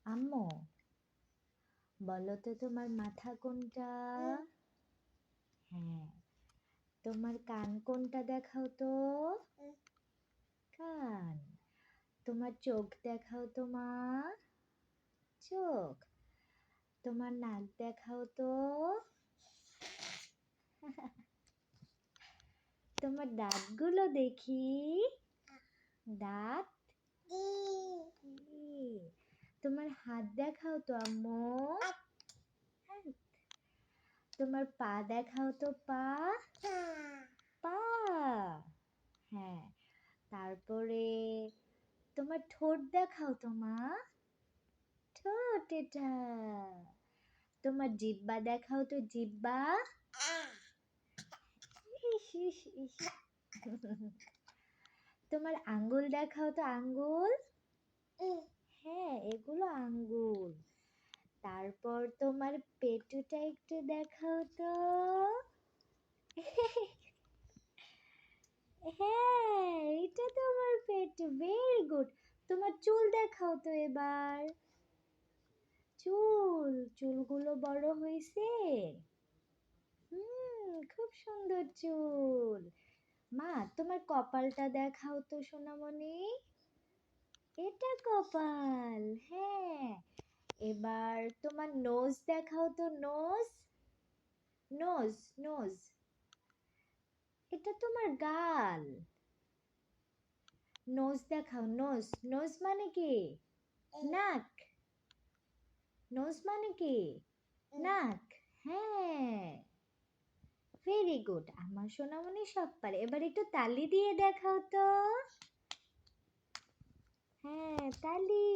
আম্মু বলো তো তোমার মাথা কোনটা? হ্যাঁ, তোমার কান কোনটা দেখাও তো? কান। তোমার চোখ দেখাও তো মা, চোখ। তোমার নাক দেখাও তো। তোমার দাঁতগুলো দেখি, দাঁত। তোমার হাত দেখাও তো আম্মু। তোমার পা দেখাও তো, পা, পা। হ্যাঁ, তারপরে তোমার ঠোঁট দেখাও তো মা, ঠোঁট এটা। তোমার জিহ্বা দেখাও তো, জিহ্বা। ইস ইস ইস। তোমার আঙ্গুল দেখাও তো, আঙ্গুল। হ্যাঁ, এগুলো আঙ্গুল। তারপর তোমার পেটুটা একটু দেখাও তো। হ্যাঁ, এটা তোমার পেটু, ভেরি গুড। তোমার চুল দেখাও তো এবার। চুল, চুলগুলো বড় হয়েছে। খুব সুন্দর চুল। মা, তোমার কপালটা দেখাও তো সোনামণি। এটা কপাল, হ্যাঁ। এবার তোমার নোজ দেখাও তো, নোজ, নোজ, নোজ। এটা তোমার গাল। নোজ দেখাও, নোজ। নোজ মানে কি? নাক। নোজ মানে কি? নাক। হ্যাঁ, ভেরি গুড। আমার সোনামণি সব পারে। এবার একটু তালি দিয়ে দেখাও তো। হ্যাঁ, তালি।